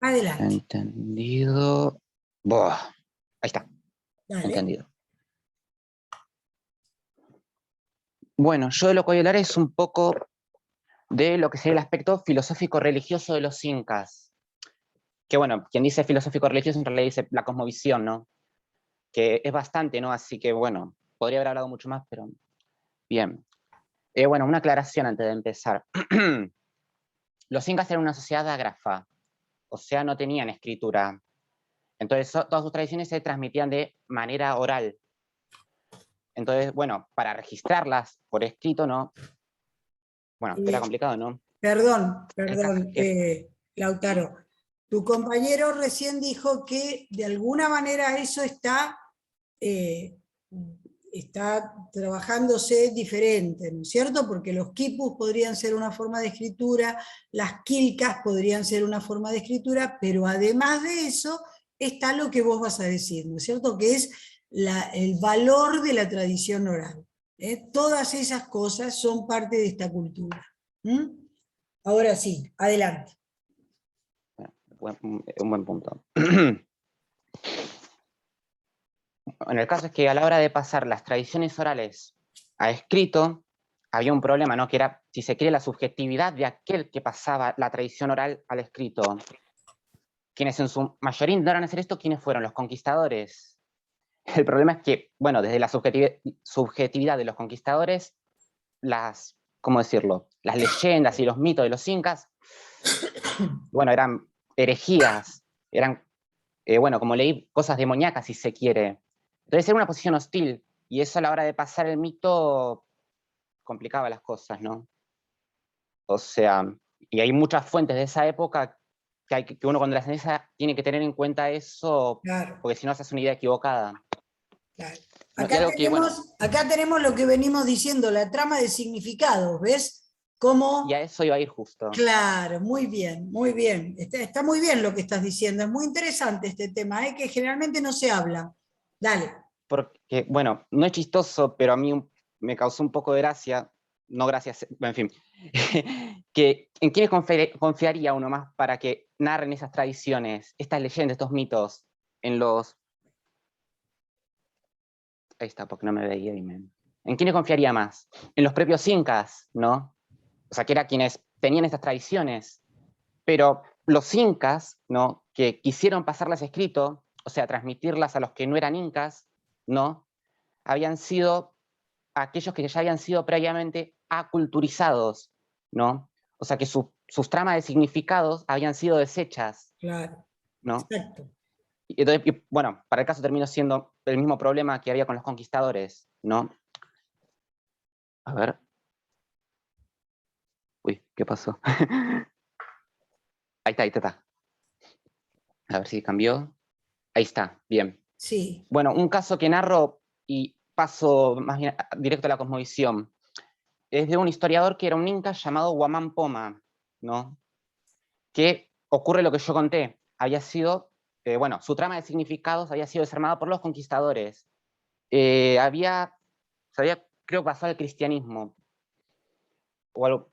Adelante. Entendido. Buah, ahí está. Dale. Entendido. Bueno, yo de lo que voy a hablar es un poco de lo que sería el aspecto filosófico-religioso de los incas. Que bueno, quien dice filosófico-religioso en realidad dice la cosmovisión, ¿no? Que es bastante, ¿no? Así que bueno, podría haber hablado mucho más, pero bien. Bueno, una aclaración antes de empezar. Los incas eran una sociedad ágrafa, o sea, no tenían escritura. Entonces, todas sus tradiciones se transmitían de manera oral. Entonces, bueno, para registrarlas por escrito, ¿no? Bueno, era complicado, ¿no? Perdón, El caso es que, Lautaro. Tu compañero recién dijo que de alguna manera eso eh, está trabajándose diferente, ¿no es cierto? Porque los quipus podrían ser una forma de escritura, las quilcas podrían ser una forma de escritura, pero además de eso está lo que vos vas a decir, ¿no es cierto? Que es el valor de la tradición oral. Todas esas cosas son parte de esta cultura. ¿Mm? Ahora sí, adelante. un buen punto. En el caso es que a la hora de pasar las tradiciones orales a escrito, había un problema, ¿no? Que era, si se quiere, la subjetividad de aquel que pasaba la tradición oral al escrito. Quienes en su mayoría intentaron hacer esto, ¿quiénes fueron? Los conquistadores. El problema es que, bueno, desde la subjetividad de los conquistadores, ¿cómo decirlo? Las leyendas y los mitos de los incas, bueno, eran herejías, eran, bueno, como leí, cosas demoníacas, si se quiere. Entonces era una posición hostil, y eso a la hora de pasar el mito complicaba las cosas, ¿no? O sea, y hay muchas fuentes de esa época que uno cuando las analiza tiene que tener en cuenta eso, Claro, porque si no se hace una idea equivocada. claro. ¿No? Y algo que, bueno, Acá tenemos lo que venimos diciendo, la trama de significados, ¿ves? y a Cómo, eso iba a ir justo. claro, muy bien, muy bien. Está muy bien lo que estás diciendo, es muy interesante este tema, que generalmente no se habla. Dale. Porque, bueno, no es chistoso, pero a mí me causó un poco de gracia, no gracias, en fin, que en quiénes confiaría uno más para que narren esas tradiciones, estas leyendas, estos mitos, en los... Ahí está, porque no me veía. ¿En quiénes confiaría más? En los propios incas, ¿no? O sea, que eran quienes tenían estas tradiciones, pero los incas, ¿no? Que quisieron pasarlas escrito, o sea, transmitirlas a los que no eran incas, ¿no? Habían sido aquellos que ya habían sido previamente aculturizados, ¿no? O sea, que sus tramas de significados habían sido deshechas, Claro, ¿no? exacto. Entonces, bueno, para el caso terminó siendo el mismo problema que había con los conquistadores, ¿no? A ver. Uy, ¿qué pasó? Ahí está. A ver si cambió. Ahí está, bien. Sí, Bueno, un caso que narro y paso más bien directo a la cosmovisión. Es de un historiador que era un inca llamado Huamán Poma, ¿no? Que ocurre lo que yo conté. Había sido, bueno, su trama de significados había sido desarmada por los conquistadores. Se había, creo, pasado al cristianismo. O algo,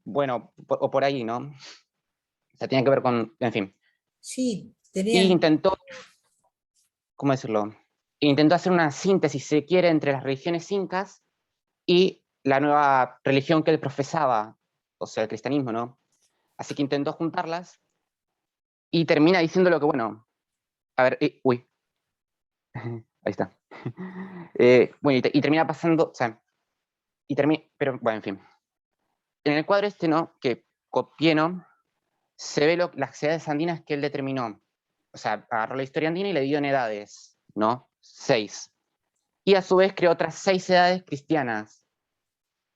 bueno, o por ahí, ¿no? O sea, tiene que ver con, en fin. sí, Y tenían, intentó, ¿cómo decirlo? Intentó hacer una síntesis, si se quiere, entre las religiones incas y la nueva religión que él profesaba, o sea, el cristianismo, ¿no? Así que intentó juntarlas y termina diciendo lo que, bueno, a ver, uy, ahí está. Bueno, y termina pasando, o sea, pero bueno, en fin. En el cuadro este, ¿no? Que copié, ¿no? Se ve las edades andinas que él determinó. O sea, agarró la historia andina y le dio en edades, ¿no? 6. Y a su vez creó otras 6 edades cristianas.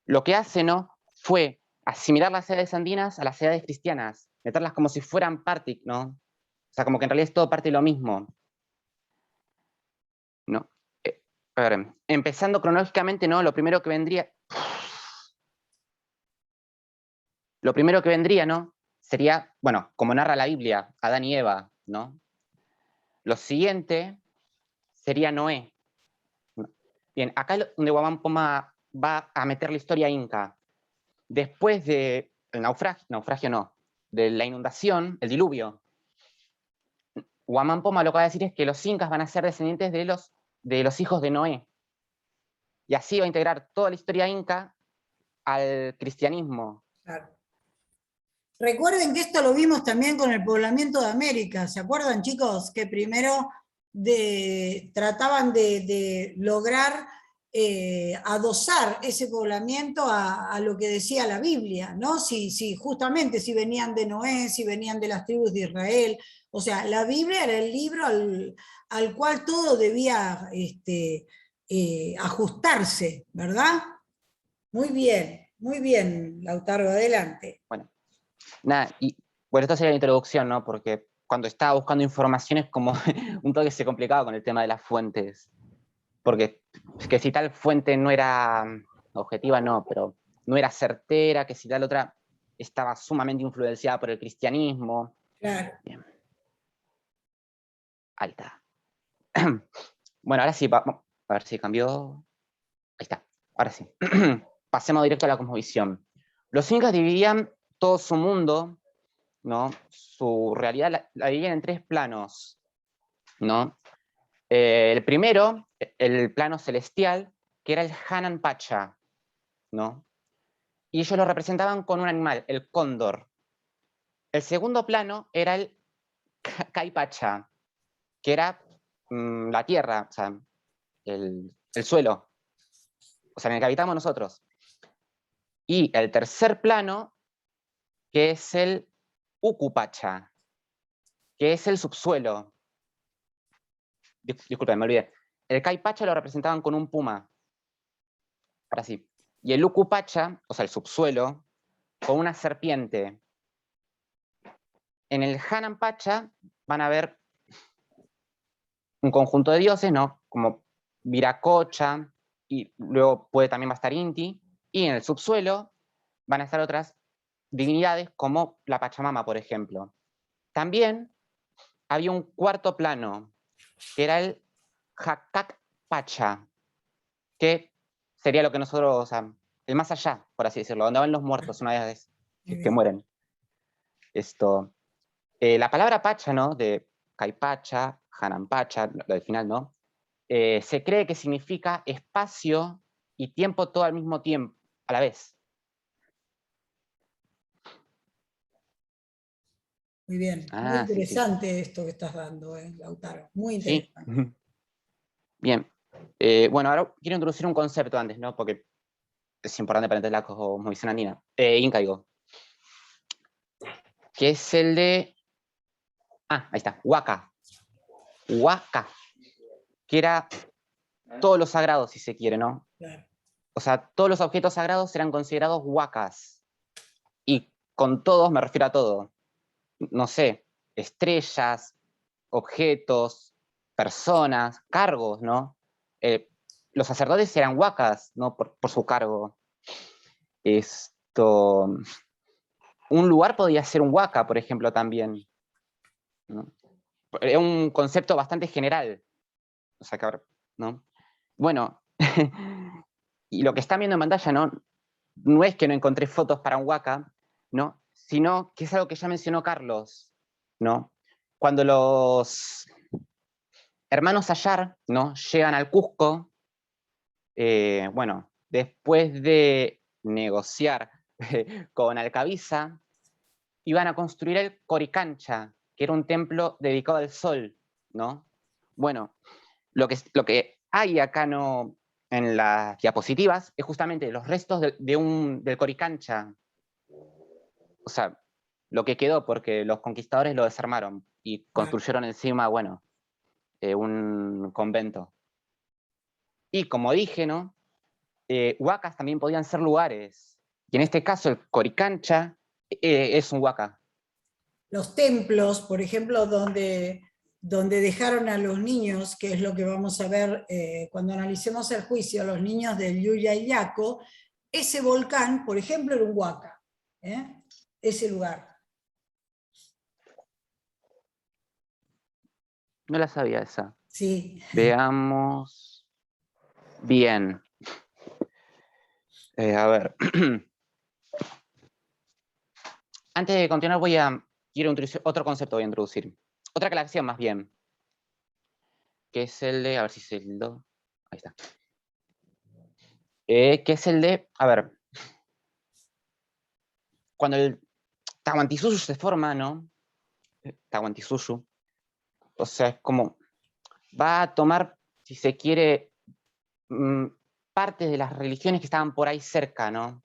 Lo que hace, ¿no? Fue asimilar las edades andinas a las edades cristianas, meterlas como si fueran parte, ¿no? O sea, como que en realidad es todo parte de lo mismo, ¿no? A ver, empezando cronológicamente, ¿no? Lo primero que vendría, ¿no? Sería, bueno, como narra la Biblia, Adán y Eva, ¿no? Lo siguiente sería Noé. Bien, acá es donde Guamán Poma va a meter la historia inca. Después del naufragio no, de la inundación, el diluvio, Huamán Poma lo que va a decir es que los incas van a ser descendientes de los hijos de Noé. Y así va a integrar toda la historia inca al cristianismo. Claro. Recuerden que esto lo vimos también con el poblamiento de América. ¿Se acuerdan, chicos? Que primero trataban de lograr adosar ese poblamiento a lo que decía la Biblia, ¿no? Justamente si venían de Noé, si venían de las tribus de Israel. O sea, la Biblia era el libro al cual todo debía ajustarse, ¿verdad? Muy bien, Lautaro, adelante. Bueno, nada, y bueno, esto sería la introducción, ¿no? Porque cuando estaba buscando información es como un toque se complicaba con el tema de las fuentes. Porque que si tal fuente no era objetiva, no, pero no era certera, que si tal otra estaba sumamente influenciada por el cristianismo. Claro. Bien. Ahí está. Bueno, ahora sí, vamos a ver si cambió. Ahí está, ahora sí. Pasemos directo a la cosmovisión. Los incas dividían todo su mundo, ¿no? Su realidad la dividían en 3 planos, ¿no? El primero, el plano celestial, que era el Hanan Pacha, ¿no? Y ellos lo representaban con un animal, el cóndor. El segundo plano era el Caipacha, que era la tierra, o sea, el suelo, o sea, en el que habitamos nosotros. Y el tercer plano, que es el Ucupacha, que es el subsuelo. Disculpen, me olvidé. El Caipacha lo representaban con un puma. Ahora sí. Y el Ucupacha, o sea, el subsuelo, con una serpiente. En el Hanan Pacha van a ver un conjunto de dioses, ¿no? Como Viracocha, y luego también va a estar Inti, y en el subsuelo van a estar otras divinidades como la Pachamama, por ejemplo. También había un cuarto plano, que era el Hakak Pacha, que sería lo que nosotros, o sea, el más allá, por así decirlo, donde van los muertos una vez que mueren. La palabra Pacha, ¿no? De Caipacha, Hananpacha, lo del final, ¿no? Se cree que significa espacio y tiempo todo al mismo tiempo, a la vez. Muy bien, muy interesante esto que estás dando, Lautaro, muy interesante. Sí. Bien. Bueno, ahora quiero introducir un concepto antes, ¿no? Porque es importante para entender la cosmovisión andina. Inca, digo. Que es el de... ahí está, Huaca. Huaca. Que era todo lo sagrado, si se quiere, ¿no? Claro. O sea, todos los objetos sagrados eran considerados huacas. Y con todos me refiero a todo. No sé, estrellas, objetos, personas, cargos, ¿no? Los sacerdotes eran huacas, ¿no? Por su cargo. Un lugar podía ser un huaca, por ejemplo, también, ¿no? Es un concepto bastante general. O sea, ¿no? Bueno, y lo que están viendo en pantalla, no es que no encontré fotos para un huaca, ¿no? Sino que es algo que ya mencionó Carlos, ¿no? Cuando los hermanos Ayar, ¿no? Llegan al Cusco, bueno, después de negociar con Alcabiza, iban a construir el Coricancha, que era un templo dedicado al sol, ¿no? Bueno, lo que hay acá en las diapositivas es justamente los restos del Coricancha. O sea, lo que quedó porque los conquistadores lo desarmaron y construyeron encima, bueno, un convento. Y como dije, ¿no? Huacas también podían ser lugares. Y en este caso el Coricancha es un huaca. Los templos, por ejemplo, donde dejaron a los niños, que es lo que vamos a ver cuando analicemos el juicio, a los niños del Yuya y Yaco, ese volcán, por ejemplo, era un huaca, ese lugar. No la sabía esa. Sí. Veamos. Bien. A ver. Antes de continuar quiero introducir otro concepto, voy a introducir. otra aclaración más bien, que es el de, a ver si es el 2, ahí está. Que es el de, a ver, cuando el Tahuantinsuyu se forma, ¿no? Tahuantinsuyu, o sea, es como, va a tomar, si se quiere, parte de las religiones que estaban por ahí cerca, ¿no?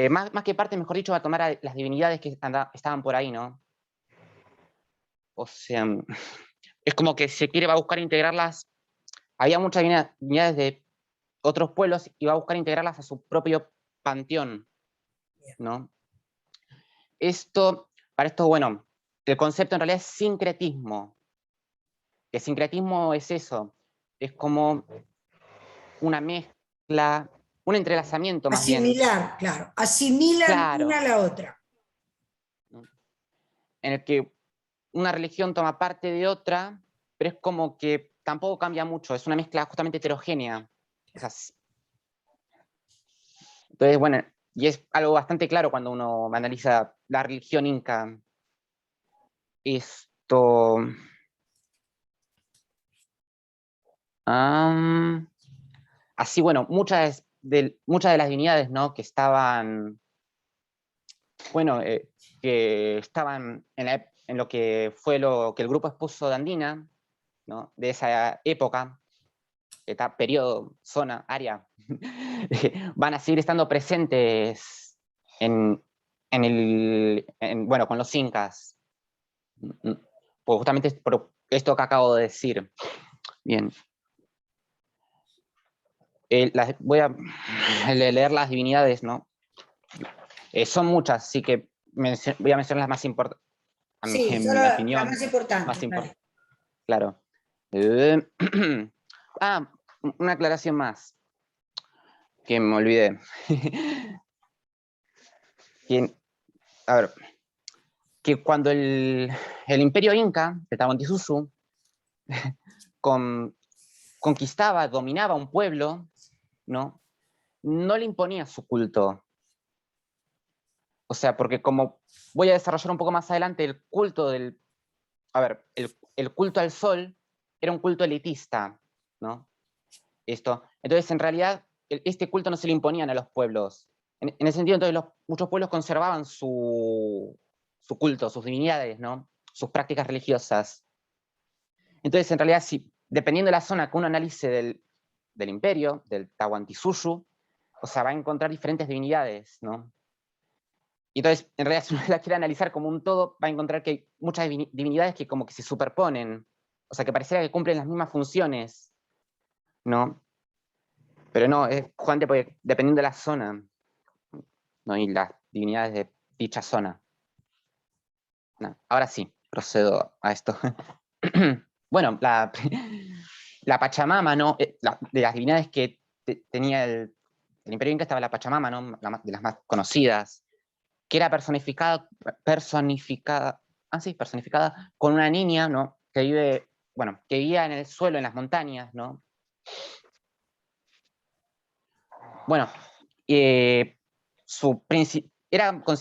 Más que parte, mejor dicho, va a tomar a las divinidades que estaban por ahí, ¿no? O sea, es como que se quiere, va a buscar integrarlas. Había muchas divinidades de otros pueblos y va a buscar integrarlas a su propio panteón, ¿no? Para esto, bueno, el concepto en realidad es sincretismo. El sincretismo es eso, es como una mezcla, un entrelazamiento más bien. Asimilar, claro. Asimilan Claro, una a la otra. en el que una religión toma parte de otra, pero es como que tampoco cambia mucho, es una mezcla justamente heterogénea. O sea, entonces, bueno, y es algo bastante claro cuando uno analiza la religión inca. Esto... así, bueno, muchas de las divinidades, ¿no? Que estaban, bueno, que estaban en lo que fue lo que el grupo expuso de Andina, ¿no? De esa época, periodo, zona, área, van a seguir estando presentes bueno, con los incas. Pues justamente por esto que acabo de decir. Bien. Voy a leer las divinidades, ¿no? Son muchas, así que voy a mencionar las más importantes, Sí, en solo mi la opinión, más importante. más Vale. importantes, claro. Ah, una aclaración más, que me olvidé. A ver, que cuando el imperio inca, de Tahuantinsuyu, conquistaba, dominaba un pueblo, ¿no? No le imponía su culto. O sea, porque como voy a desarrollar un poco más adelante, el culto el culto al sol era un culto elitista, ¿no? Entonces, en realidad, este culto no se le imponían a los pueblos. En ese sentido, entonces, muchos pueblos conservaban su culto, sus divinidades, ¿no? Sus prácticas religiosas. Entonces, en realidad, sí, dependiendo de la zona que uno analice del imperio, del Tahuantinsuyu, o sea, va a encontrar diferentes divinidades, ¿no? Y entonces, en realidad, si uno la quiere analizar como un todo, va a encontrar que hay muchas divinidades que como que se superponen, o sea, que pareciera que cumplen las mismas funciones, ¿no? Pero no, es justamente porque dependiendo de la zona, ¿no? Y las divinidades de dicha zona. No, ahora sí, procedo a esto. Bueno, la Pachamama, ¿no? De las divinidades que tenía el Imperio Inca estaba la Pachamama, ¿no? De las más conocidas, que era personificada con una niña, ¿no? Que vive, bueno, que vivía en el suelo, en las montañas, ¿no? Bueno, era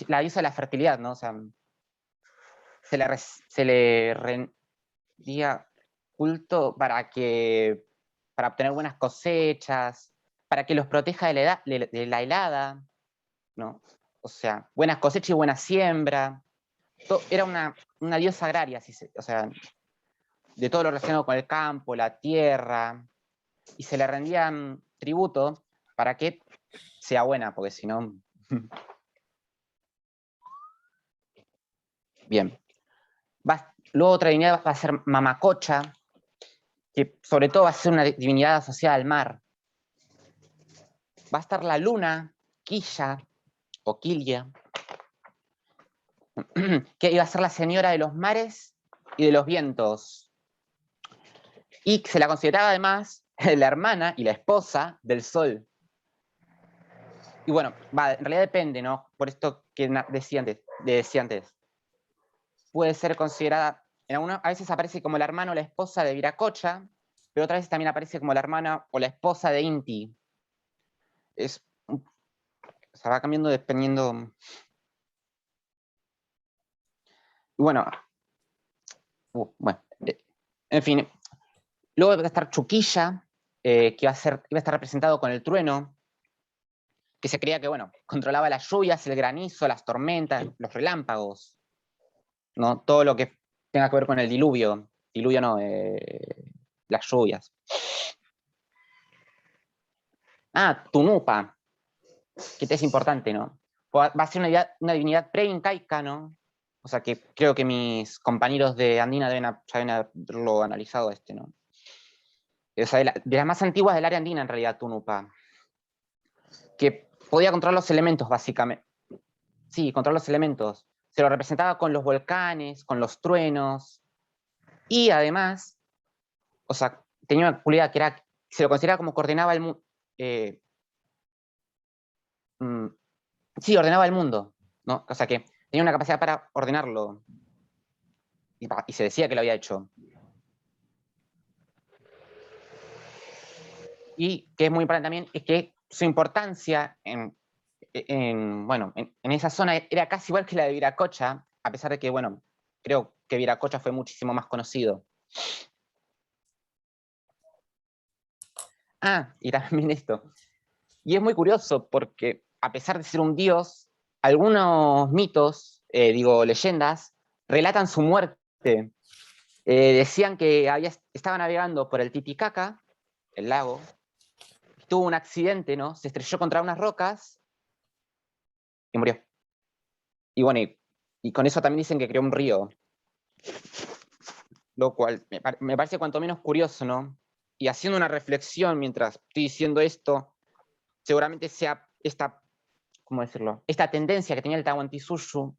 la diosa de la fertilidad, ¿no? O sea, se le rendía culto para obtener buenas cosechas, para que los proteja de la helada, ¿no? O sea, buenas cosechas y buena siembra. Era una diosa agraria, o sea, de todo lo relacionado con el campo, la tierra, y se le rendían tributo para que sea buena, porque si no... Bien. Luego otra divinidad va a ser Mamacocha, que sobre todo va a ser una divinidad asociada al mar. Va a estar la luna, Quilla, o Quilla, que iba a ser la señora de los mares y de los vientos. Y se la consideraba además la hermana y la esposa del sol. Y bueno, en realidad depende, ¿no? Por esto que decía antes. Puede ser considerada, a veces aparece como la hermana o la esposa de Viracocha, pero otras veces también aparece como la hermana o la esposa de Inti. O sea, va cambiando dependiendo. Y bueno, bueno, en fin. Luego va a estar Chuquilla, que iba a estar representado con el trueno, que se creía que, bueno, controlaba las lluvias, el granizo, las tormentas, los relámpagos, ¿no? Todo lo que tenga que ver con el diluvio. Diluvio no, las lluvias. Tunupa, que es importante, ¿no? Va a ser una divinidad pre-incaica, ¿no? O sea que creo que mis compañeros de Andina ya deben haberlo analizado ¿no? O sea, de las más antiguas del área andina, en realidad, Tunupa. Que podía controlar los elementos, básicamente. Sí, controlar los elementos. Se lo representaba con los volcanes, con los truenos. Y además, o sea, tenía una peculiaridad que era, se lo consideraba como que ordenaba el mundo. Sí, ordenaba el mundo, ¿no? O sea que tenía una capacidad para ordenarlo. Y se decía que lo había hecho. Y que es muy importante también, es que su importancia en esa zona era casi igual que la de Viracocha, a pesar de que, bueno, creo que Viracocha fue muchísimo más conocido. Y también esto. Y es muy curioso porque, a pesar de ser un dios, algunos mitos, leyendas, relatan su muerte. Decían que estaba navegando por el Titicaca, el lago, tuvo un accidente, ¿no? Se estrelló contra unas rocas y murió. Y bueno, y con eso también dicen que creó un río. Lo cual me parece cuanto menos curioso, ¿no? Y haciendo una reflexión mientras estoy diciendo esto, seguramente sea ¿cómo decirlo? Esta tendencia que tenía el Tahuantinsuyo,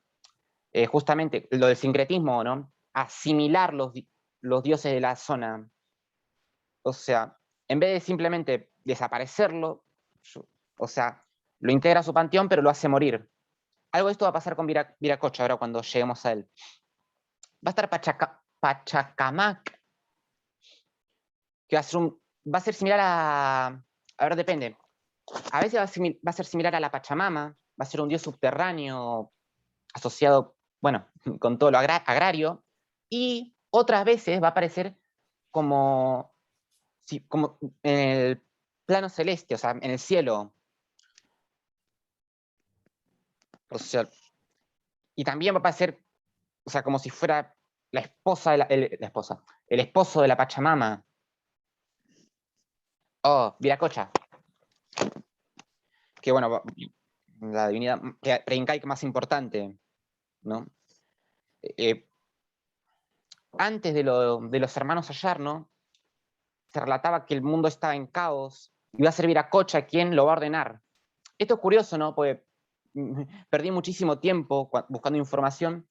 justamente lo del sincretismo, ¿no? Asimilar los dioses de la zona. O sea, en vez de simplemente desaparecerlo, o sea, lo integra a su panteón, pero lo hace morir. Algo de esto va a pasar con Viracocha ahora cuando lleguemos a él. Va a estar Pachacamac, que va a ser similar a ver, depende. A veces va a ser similar a la Pachamama, va a ser un dios subterráneo asociado, bueno, con todo lo agrario, y otras veces va a aparecer como en el plano celeste, o sea, en el cielo. O sea, y también va a aparecer, o sea, como si fuera la esposa el esposo de la Pachamama. Viracocha. Que bueno, la divinidad preincaica más importante, ¿no? Antes de los hermanos Ayar, ¿no? Se relataba que el mundo estaba en caos y va a ser Viracocha quien lo va a ordenar. Esto es curioso, ¿no? Porque perdí muchísimo tiempo buscando información,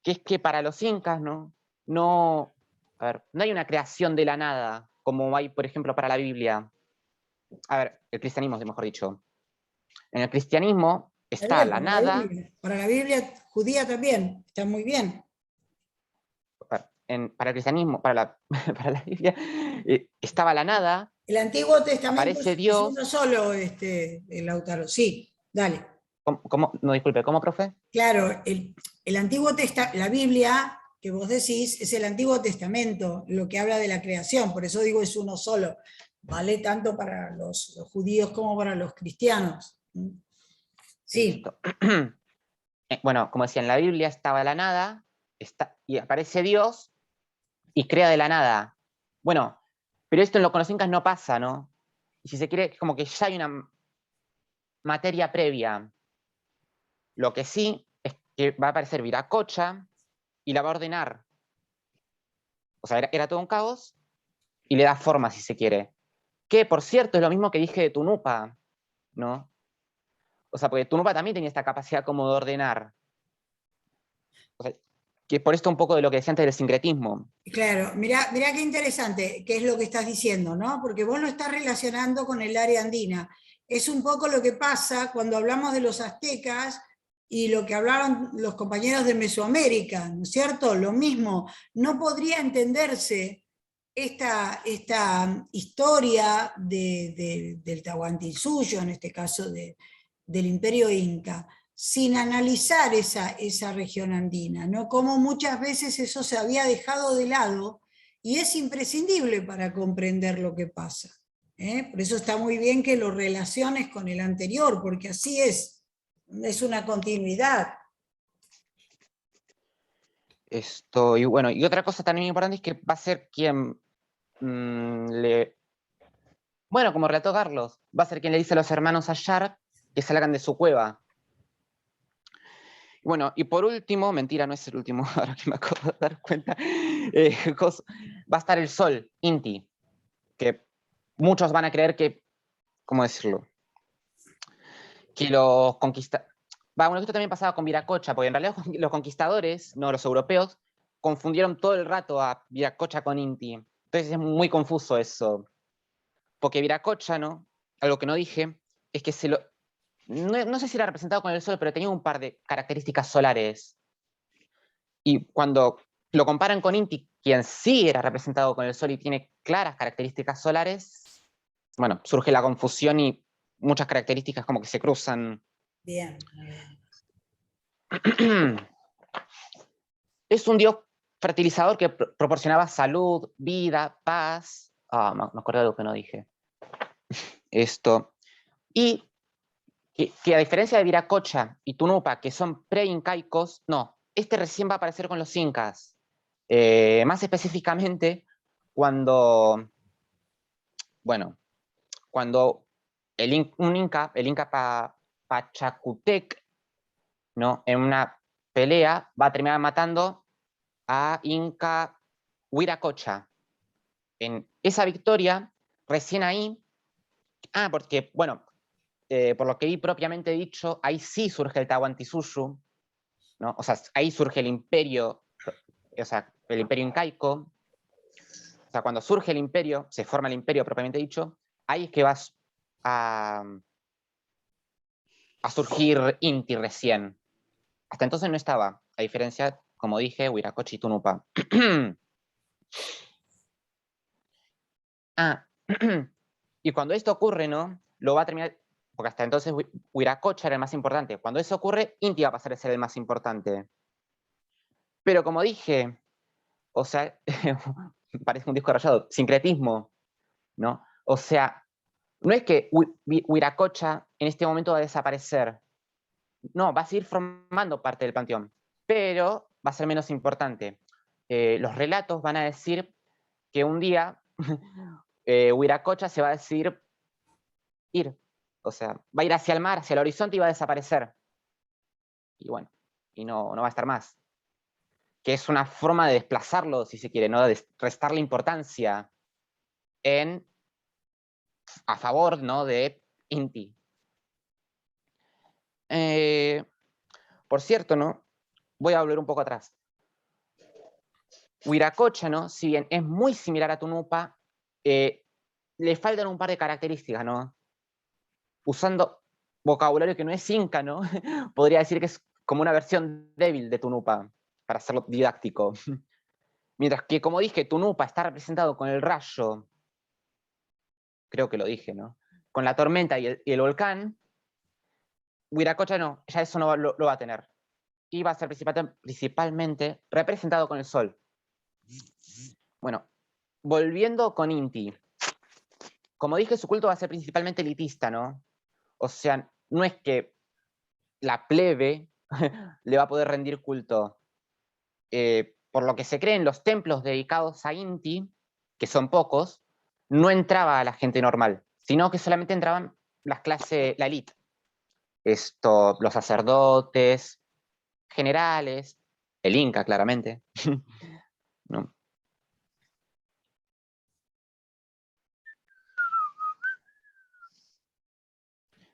que es que para los incas, ¿no? No hay una creación de la nada, como hay, por ejemplo, para la Biblia. A ver, el cristianismo, mejor dicho. En el cristianismo está Bien, la nada. Para la Biblia judía también, está muy bien. Para el cristianismo, para la Biblia, estaba la nada, El Antiguo Testamento aparece es Dios. uno solo, Lautaro. Sí, dale. No, disculpe, ¿cómo, profe? Claro, el Antiguo Testamento, la Biblia que vos decís es el Antiguo Testamento, lo que habla de la creación, por eso digo es uno solo. Vale tanto para los judíos como para los cristianos. Sí. Bueno, como decía, en la Biblia estaba la nada, y aparece Dios y crea de la nada. Bueno, pero esto con los incas no pasa, ¿no? Y si se quiere, es como que ya hay una materia previa. Lo que sí es que va a aparecer Viracocha y la va a ordenar. O sea, era todo un caos y le da forma, si se quiere. Que, por cierto, es lo mismo que dije de Tunupa, ¿no? O sea, porque Tunupa también tenía esta capacidad como de ordenar. O sea, que por esto un poco de lo que decía antes del sincretismo. Claro, mirá qué interesante, qué es lo que estás diciendo, ¿no? Porque vos lo estás relacionando con el área andina. Es un poco lo que pasa cuando hablamos de los aztecas y lo que hablaron los compañeros de Mesoamérica, ¿no es cierto? Lo mismo, no podría entenderse esta historia del Tahuantinsuyo, en este caso del Imperio Inca, sin analizar esa región andina, ¿no? Como muchas veces eso se había dejado de lado y es imprescindible para comprender lo que pasa. Por eso está muy bien que lo relaciones con el anterior, porque así es una continuidad. Y bueno, y otra cosa también importante es que va a ser quien bueno, como relató Carlos, va a ser quien le dice a los hermanos Ayar que salgan de su cueva. Bueno, y por último, mentira, no es el último, ahora que me acabo de dar cuenta, va a estar el sol, Inti, que muchos van a creer que, ¿cómo decirlo? Que los conquistadores, bueno, esto también pasaba con Viracocha, porque en realidad los conquistadores, no los europeos, confundieron todo el rato a Viracocha con Inti. Entonces es muy confuso eso. Porque Viracocha, ¿no? Algo que no dije, es que no sé si era representado con el sol, pero tenía un par de características solares. Y cuando lo comparan con Inti, quien sí era representado con el sol y tiene claras características solares, bueno, surge la confusión y muchas características como que se cruzan. Bien. Es un dios fertilizador que proporcionaba salud, vida, paz. Me acuerdo de algo que no dije. Y que a diferencia de Viracocha y Tunupa, que son pre-incaicos, no, este recién va a aparecer con los incas. Más específicamente, cuando un inca, el inca Pachacutec, ¿no? En una pelea va a terminar matando a Inca Huiracocha. En esa victoria, recién ahí, porque, bueno, por lo que vi propiamente dicho, ahí sí surge el Tahuantinsuyo, ¿no? O sea, ahí surge el imperio, o sea, el imperio incaico. O sea, cuando surge el imperio, se forma el imperio propiamente dicho, ahí es que vas a surgir Inti recién. Hasta entonces no estaba, a diferencia, como dije, Huiracocha y Tunupa. Y cuando esto ocurre, ¿no? Lo va a terminar, porque hasta entonces Huiracocha era el más importante. Cuando eso ocurre, Inti va a pasar a ser el más importante. Pero como dije, o sea, parece un disco rayado, sincretismo, ¿no? O sea, no es que Huiracocha en este momento va a desaparecer. No, va a seguir formando parte del panteón, pero va a ser menos importante. Los relatos van a decir que un día Huiracocha se va a decidir ir. O sea, va a ir hacia el mar, hacia el horizonte y va a desaparecer. Y bueno, y no va a estar más. Que es una forma de desplazarlo, si se quiere, ¿no? De restarle importancia a favor, ¿no? De Inti. Por cierto, ¿no? Voy a volver un poco atrás. Huiracocha, ¿no? Si bien es muy similar a Tunupa, le faltan un par de características, ¿no? Usando vocabulario que no es inca, ¿no? Podría decir que es como una versión débil de Tunupa, para hacerlo didáctico. Mientras que, como dije, Tunupa está representado con el rayo, creo que lo dije, ¿no? Con la tormenta y el volcán, Huiracocha no, ya eso no lo va a tener. Y va a ser principalmente representado con el sol. Bueno, volviendo con Inti. Como dije, su culto va a ser principalmente elitista, ¿no? O sea, no es que la plebe le va a poder rendir culto. Por lo que se cree en los templos dedicados a Inti, que son pocos, no entraba a la gente normal, sino que solamente entraban las clases, la élite. Los sacerdotes, generales, el Inca, claramente. ¿No?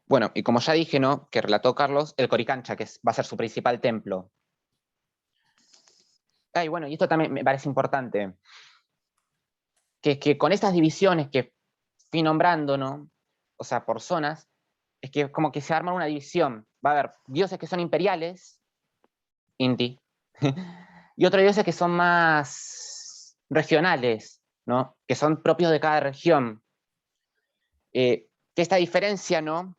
Bueno, y como ya dije, ¿no? Que relató Carlos, el Coricancha, que va a ser su principal templo. Y bueno, y esto también me parece importante, que es que con estas divisiones que fui nombrando, ¿no? O sea, por zonas, es que como que se arma una división. Va a haber dioses que son imperiales, Inti, y otros dioses que son más regionales, ¿no? Que son propios de cada región. Que esta diferencia, ¿no?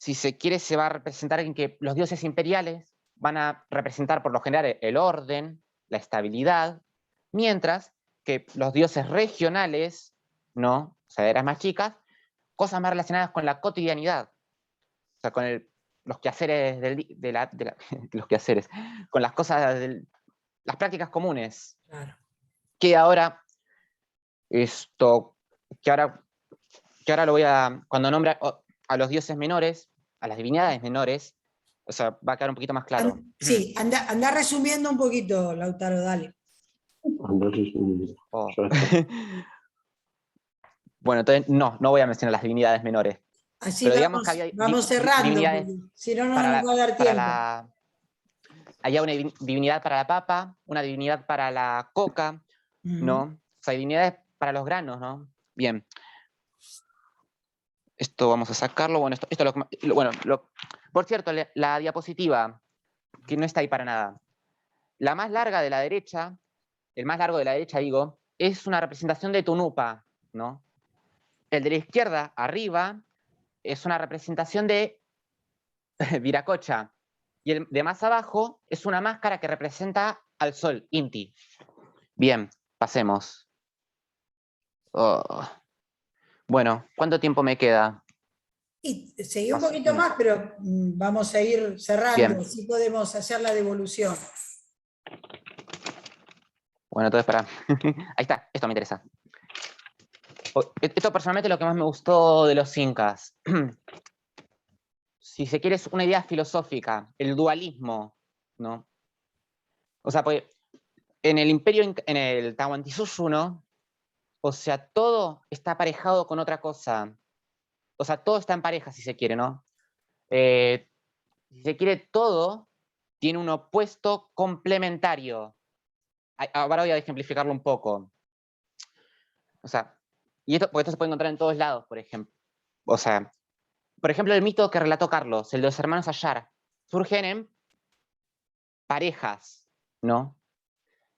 si se quiere, se va a representar en que los dioses imperiales van a representar por lo general el orden, la estabilidad, mientras que los dioses regionales, ¿no? O sea, eras más chicas, cosas más relacionadas con la cotidianidad, o sea, con los quehaceres los quehaceres, con las cosas, las prácticas comunes. Claro. Que ahora, que ahora lo voy a, cuando nombra a los dioses menores, a las divinidades menores, o sea, va a quedar un poquito más claro. Sí, anda resumiendo un poquito, Lautaro, dale. Oh. Bueno, entonces no voy a mencionar las divinidades menores. Así Pero digamos que había vamos cerrando, divinidades si no, no para nos va a dar tiempo. había una divinidad para la papa, una divinidad para la coca, ¿no? O sea, divinidades para los granos, ¿no? Bien. Esto vamos a sacarlo. Bueno, por cierto, la diapositiva, que no está ahí para nada. La más larga de la derecha, el más largo de la derecha, digo, es una representación de Tunupa, ¿no? El de la izquierda, arriba, es una representación de Viracocha. Y el de más abajo es una máscara que representa al sol, Inti. Bien, pasemos. Oh. Bueno, ¿cuánto tiempo me queda? Y seguí un poquito más, pero vamos a ir cerrando, bien. así podemos hacer la devolución. Bueno, entonces para. Ahí está, esto me interesa. Esto personalmente es lo que más me gustó de los incas. Si se quiere, es una idea filosófica, el dualismo, ¿no? O sea, pues en el imperio, en el Tahuantinsuyo, ¿no? O sea, todo está aparejado con otra cosa. O sea, todo está en pareja, si se quiere, ¿no? Si se quiere, todo tiene un opuesto complementario. Ahora voy a ejemplificarlo un poco. O sea, porque esto se puede encontrar en todos lados, por ejemplo. O sea, por ejemplo, el mito que relató Carlos, el de los hermanos Ayar, surgen en parejas, ¿no?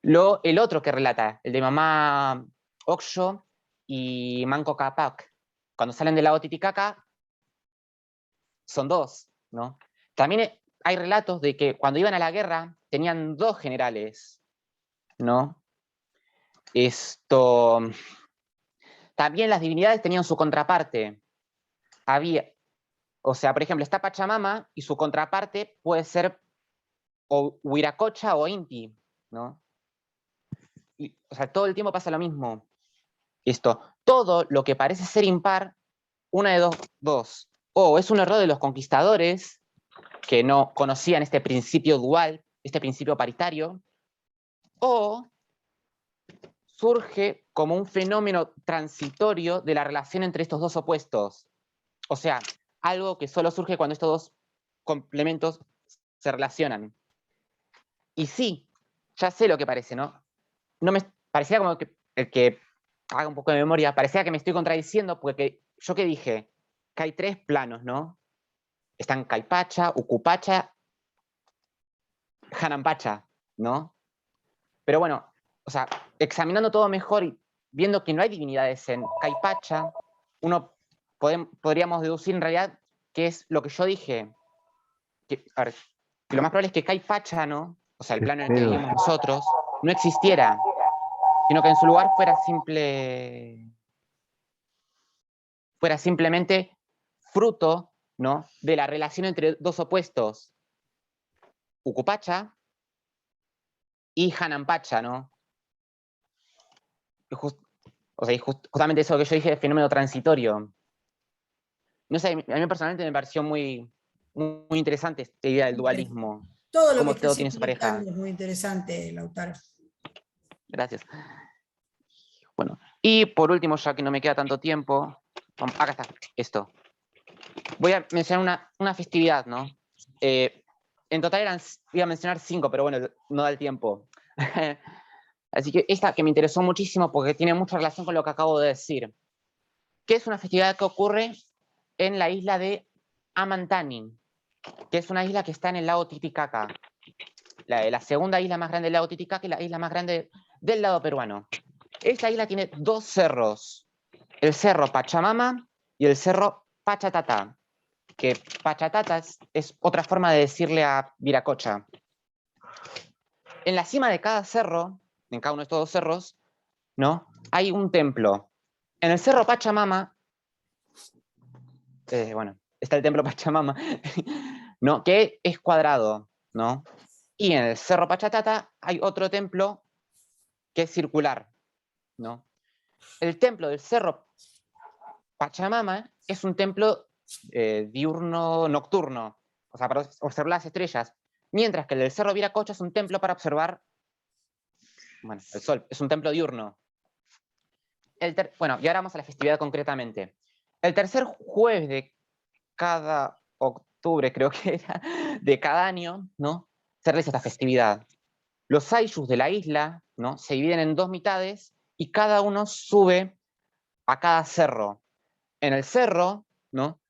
El otro que relata, el de mamá Oxo y Manco Cápac, cuando salen del lago Titicaca, son dos, ¿no? También hay relatos de que cuando iban a la guerra tenían dos generales, ¿no? También las divinidades tenían su contraparte. O sea, por ejemplo, está Pachamama y su contraparte puede ser o Huiracocha o Inti, ¿no? O sea, todo el tiempo pasa lo mismo. Todo lo que parece ser impar, una de dos. O es un error de los conquistadores que no conocían este principio dual, este principio paritario, o surge como un fenómeno transitorio de la relación entre estos dos opuestos. O sea, algo que solo surge cuando estos dos complementos se relacionan. Y sí, ya sé lo que parece, ¿no? Parecía como que el que haga un poco de memoria, parecía que me estoy contradiciendo porque yo que dije que hay tres planos, ¿no? Están Caipacha, Ucupacha, Janampacha, ¿no? Pero bueno, o sea, examinando todo mejor y viendo que no hay divinidades en Caipacha, podríamos deducir en realidad que es lo que yo dije. Que lo más probable es que Caipacha, ¿no? O sea, el plano en el que vivimos nosotros, no existiera, sino que en su lugar fuera simplemente fruto, ¿no? De la relación entre dos opuestos, Ucupacha y Janampacha, ¿no? Justamente eso que yo dije de fenómeno transitorio. No sé, a mí personalmente me pareció muy, muy interesante esta idea del dualismo. Todo lo que Cómo todo estás tiene su pareja. explicando es muy interesante, Lautaro. Gracias. Bueno, y por último, ya que no me queda tanto tiempo, acá está, esto. Voy a mencionar una festividad, ¿no? En total iba a mencionar 5, pero bueno, no da el tiempo. Así que esta que me interesó muchísimo porque tiene mucha relación con lo que acabo de decir, que es una festividad que ocurre en la isla de Amantanin, que es una isla que está en el lago Titicaca, la segunda isla más grande del lago Titicaca y la isla más grande del lado peruano. Esta isla tiene dos cerros, el cerro Pachamama y el cerro Pachatata. que Pachacata es otra forma de decirle a Viracocha. En la cima de cada cerro, en cada uno de estos dos cerros, ¿no? Hay un templo. En el cerro Pachamama, bueno, está el templo Pachamama, ¿no? Que es cuadrado, ¿no? Y en el cerro Pachacata hay otro templo que es circular, ¿no? El templo del cerro Pachamama es un templo diurno nocturno, o sea, para observar las estrellas, mientras que el del cerro Viracocha es un templo para observar, bueno, el sol, es un templo diurno. Bueno, y ahora vamos a la festividad concretamente. El tercer jueves de cada octubre, creo que era, de cada año, ¿no? Se realiza esta festividad. Los ayllus de la isla, ¿no? Se dividen en dos mitades y cada uno sube a cada cerro. En el cerro, ¿no?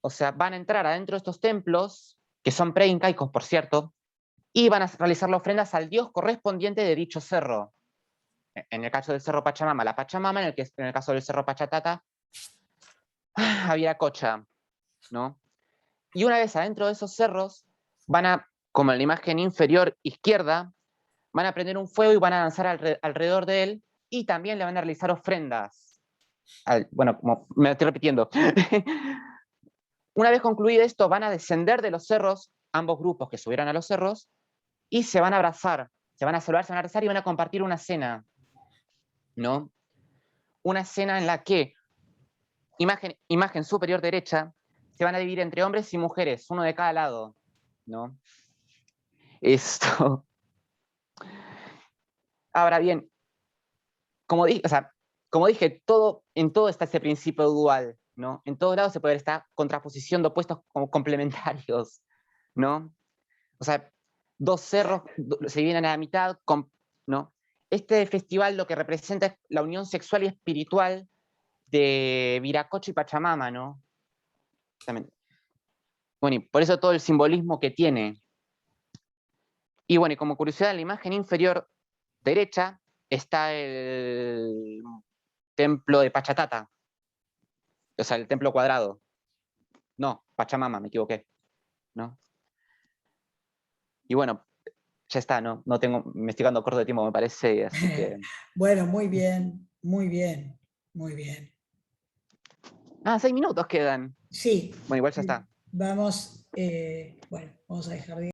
O sea, van a entrar adentro de estos templos, que son preincaicos, por cierto, y van a realizar las ofrendas al dios correspondiente de dicho cerro. En el caso del cerro Pachamama, la Pachamama, en el caso del cerro Pachacata, a Viracocha, ¿no? Y una vez adentro de esos cerros, van a, como en la imagen inferior izquierda, van a prender un fuego y van a danzar alrededor de él, y también le van a realizar ofrendas. Bueno, como me estoy repitiendo. Una vez concluido esto, van a descender de los cerros, ambos grupos que subieron a los cerros, y se van a abrazar, se van a saludar, se van a abrazar y van a compartir una cena, ¿no? Una cena en la que, imagen superior derecha, se van a dividir entre hombres y mujeres, uno de cada lado, ¿no? Esto. Ahora bien, como dije, o sea, como dije, en todo está ese principio dual, ¿no? En todos lados se puede ver esta contraposición de opuestos como complementarios, ¿no? O sea, dos cerros se dividen a la mitad, ¿no? Este festival lo que representa es la unión sexual y espiritual de Viracocha y Pachamama, ¿no? También. Bueno, y por eso todo el simbolismo que tiene. Y bueno, y como curiosidad, en la imagen inferior derecha está el templo de Pachacata, o sea, el templo cuadrado. No, Pachamama, me equivoqué, ¿no? Y bueno, ya está, ¿no? No tengo, me estoy quedando corto de tiempo, me parece, así que... Bueno, muy bien, muy bien, muy bien. Ah, 6 minutos quedan. Sí, Bueno, igual ya está. vamos, bueno, vamos a dejar de